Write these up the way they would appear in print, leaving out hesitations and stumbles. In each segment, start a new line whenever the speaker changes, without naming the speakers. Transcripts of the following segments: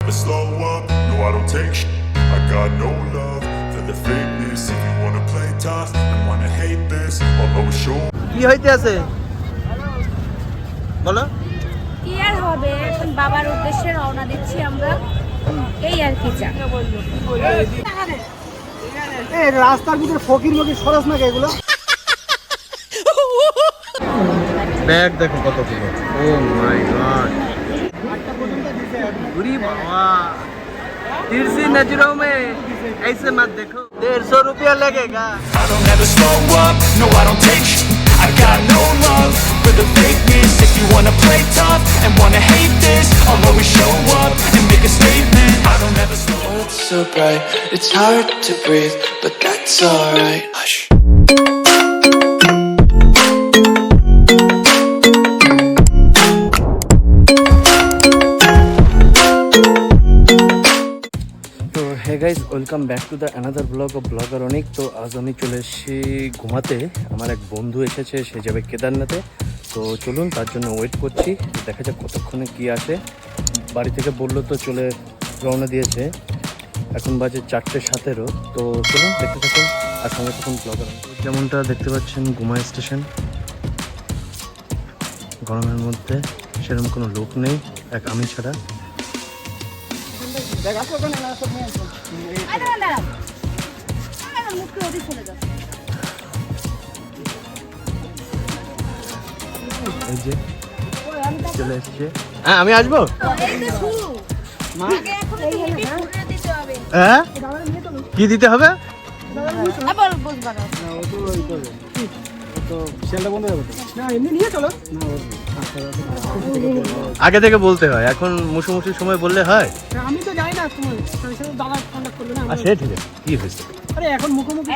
never slow up, no I don't take shit. I got no love for the fakeness. If you wanna play tough and wanna hate this, I'll always show.
কি হইতে আছে বলো?
কি আর হবে, এখন বাবার উদ্দেশ্যে রওনা দিচ্ছি আমরা, এই আর কি যা।
এই রাস্তার ভিতরে ফকির মকির সরাস না এগুলো।
ব্যাগ দেখো কতগুলো, ও মাই গড, बुरी बाबा तिरछी नजरों में ऐसे मत देखो, 150 रुपया लगेगा।
I don't ever slow up, no I don't take shit. I got no love for the fakeness. If you wanna play tough and wanna hate this, I'll always show up and make a statement. I don't ever slow up.
It's so bright, it's hard to breathe, but that's alright. Hush.
Hey guys, welcome back to the another blog of blogger Anik. তো আজ আমি চলে এসেছি ঘুমাতে। আমার এক বন্ধু এসেছে, সে যাবে কেদারনাথে। তো চলুন, তার জন্য ওয়েট করছি, দেখা যাক কতক্ষণে কি আসে। বাড়ি থেকে বললো তো চলে রওনা দিয়েছে, এখন বাজে 4:17। তো চলুন দেখতে থাকুন আর সঙ্গে তখন ব্লগার অনিক। যেমনটা দেখতে পাচ্ছেন ঘুমায় স্টেশন, গরমের মধ্যে সেরকম কোনো লোক নেই, এক আমি ছাড়া। এই যে চলে এসছে। হ্যাঁ, আমি আসবো। হ্যাঁ, কি দিতে হবে? আগে থেকে বলতে হয়, এখন মুসুমুসুর সময় বললে হয়।
আমি তো জানি না, তোমার দাদা কন্টাক্ট করলো না।
সে ঠিক আছে, কি হয়েছে?
আরে এখন মুখোমুখি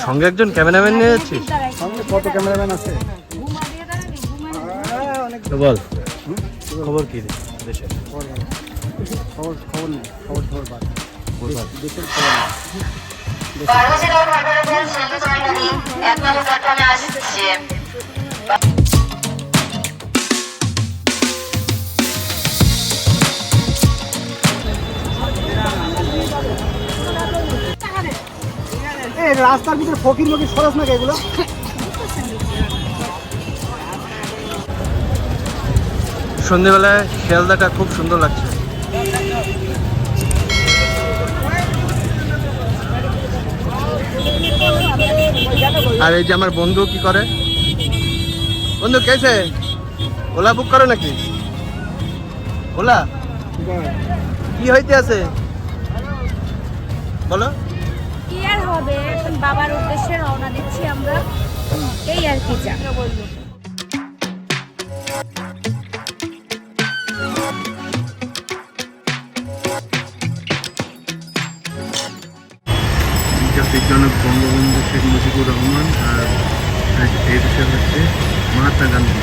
সঙ্গে একজন ক্যামেরাম্যান নিয়ে যাচ্ছিস?
কত ক্যামেরাম্যান আছে?
বল খবর কি দেশের?
খবর নেই, খবর বাদ। দেশের খবর এই রাস্তার ভিতরে ফকির মকির সরাস না এগুলো।
সন্ধ্যেবেলায় শিয়ালদাটা খুব সুন্দর লাগছে। আর এই যে আমার বন্ধু কি করে, বন্ধু কেসে ওলা বুক করো নাকি? ওলা কি হইতে আছে বলো?
কি আর হবে, এখন বাবার উদ্দেশ্যে রওনা দিচ্ছি আমরা, এই আর কি যা।
জাতির জনক বঙ্গবন্ধু শেখ মুজিবুর রহমান, আর এই দেশে হচ্ছে মহাত্মা গান্ধী।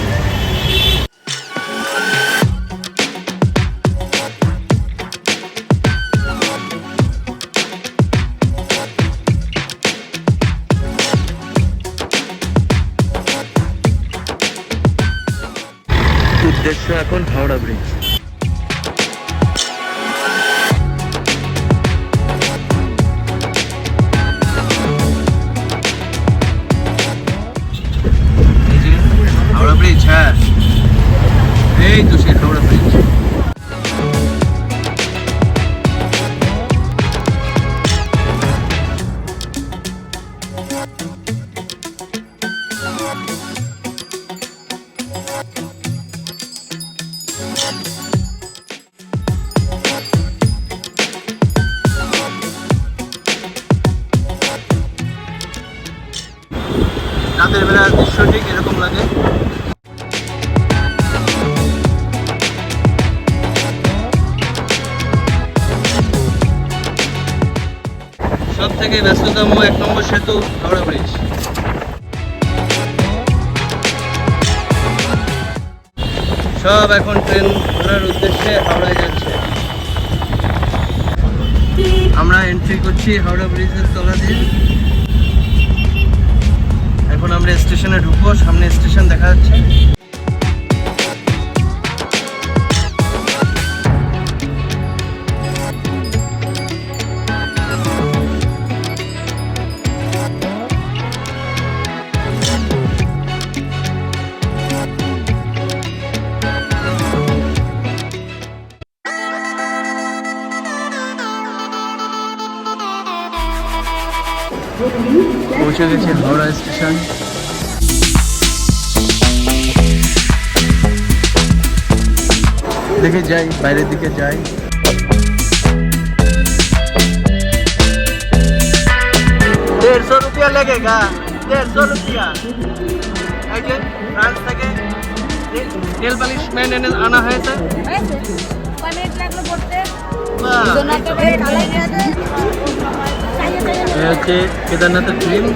উদ্দেশ্য এখন হাওড়া ব্রিজ। হাওড়া ব্রিজ, হ্যাঁ এই তো সেই হাওড়া ব্রিজ। রাতের বেলার দৃশ্য ঠিক এরকম লাগে। সব থেকে ব্যস্ততম 1 নম্বর সেতু হাওড়া ব্রিজ। সব এখন ট্রেন ধরার উদ্দেশ্যে হাওড়ায় যাচ্ছে। আমরা এন্ট্রি করছি হাওড়া ব্রিজের তলা দিয়ে। এখন আমরা স্টেশনে ঢুকবো, সামনে স্টেশন দেখা যাচ্ছে। পৌঁছে গেছে হাওড়া স্টেশন। দেখে যাই, বাইরের দিকে যাই। ₹150 লেগেগা, ₹150। এই যে ফ্রান্স থেকে নেল পালিশ ম্যান এনে আনা হয়েছে।
হয়েছে? কয় মিনিট লাগলো পড়তে?
বাহ। এই হচ্ছে কেদারনাথের ক্রিম।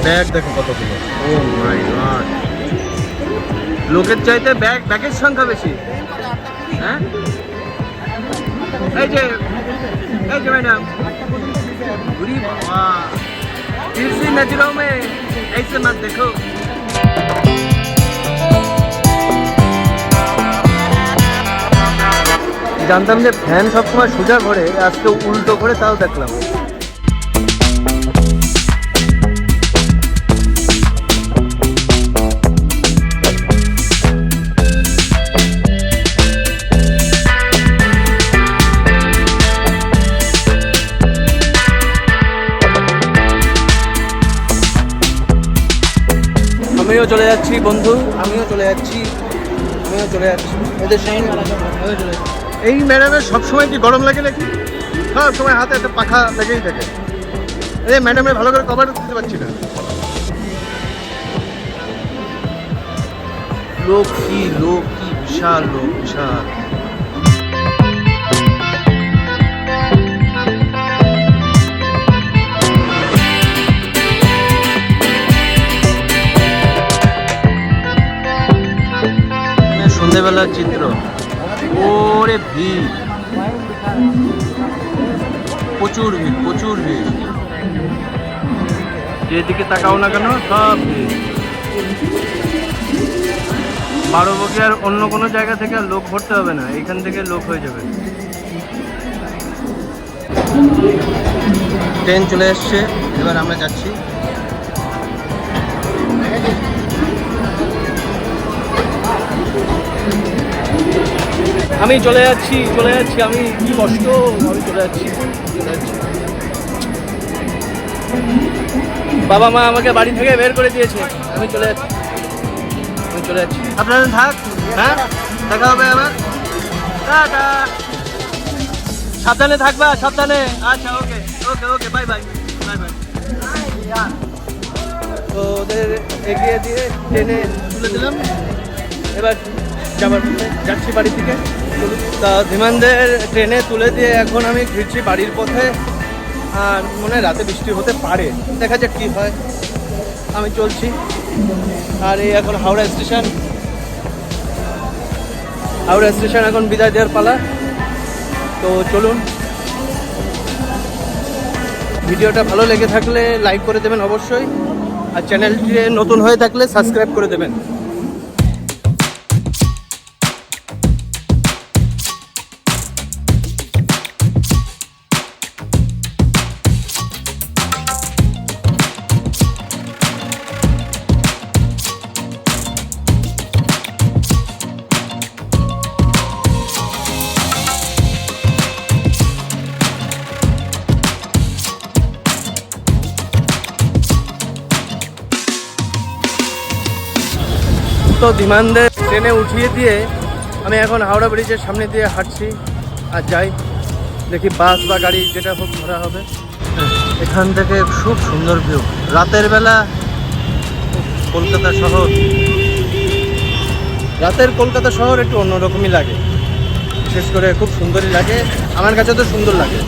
ব্যাগ দেখো কতগুলো। ও মাই গড, লোকের চাইতে ব্যাগের সংখ্যা বেশি। হ্যাঁ, এই যে मैडम, अरे बाबा, तिरछी नजरों में ऐसे मत देखो। জানতাম যে ফ্যান সবসময় সোজা ঘোরে, আজকে উল্টো করে তাও দেখলাম। আমিও চলে যাচ্ছি বন্ধু, আমিও চলে যাচ্ছি। এদের সঙ্গে আমিও চলে যাচ্ছি। এই ম্যাডামের সবসময় কি গরম লাগে নাকি? সব সময় হাতে একটা পাখা লেগেই থাকে। এই ম্যাডামের ভালো করে কভার দিতে পারছি না। লোক কি বিশাল লোক, বিশাল। সন্ধ্যেবেলার চিত্র। ওরে ভিড়, প্রচুর ভিড়। যেদিকে তাকাও না কেন সব ভিড়। 12 বগিয়ার অন্য কোনো জায়গা থেকে লোক ভরতে হবে না, এখান থেকে লোক হয়ে যাবে। ট্রেন চলে এসছে, এবার আমরা যাচ্ছি। আমি চলে যাচ্ছি। আমি কি কষ্ট, আমি চলে যাচ্ছি। বাবা মা আমাকে বাড়ি থেকে বের করে দিয়েছে, আমি চলে যাচ্ছি। আপনারা থাক, হ্যাঁ, দেখা হবে আবার। টাটা, সাবধানে থাকবা, সাবধানে। আচ্ছা, ওকে, বাই। তো ওদের এগিয়ে দিয়ে ট্রেনে তুলে দিলাম। এবার যাচ্ছি বাড়ি থেকে। তা ধীমানদের ট্রেনে তুলে দিয়ে এখন আমি ফিরছি বাড়ির পথে। আর মনে হয় রাতে বৃষ্টি হতে পারে, দেখা যাক কী হয়। আমি চলছি। আর এই এখন হাওড়া স্টেশন এখন বিদায় দেওয়ার পালা। তো চলুন, ভিডিওটা ভালো লেগে থাকলে লাইক করে দেবেন অবশ্যই, আর চ্যানেলটি নতুন হয়ে থাকলে সাবস্ক্রাইব করে দেবেন। তো ধীমানদের ট্রেনে উঠিয়ে দিয়ে আমি এখন হাওড়া ব্রিজের সামনে দিয়ে হাঁটছি আর যাই। দেখি বাস বা গাড়ি যেটা হোক ধরা হবে। এখান থেকে খুব সুন্দর ভিউ রাতের বেলা। কলকাতা শহর, রাতের কলকাতা শহর একটু অন্যরকমই লাগে, বিশেষ করে খুব সুন্দরই লাগে। আমার কাছে তো সুন্দর লাগে।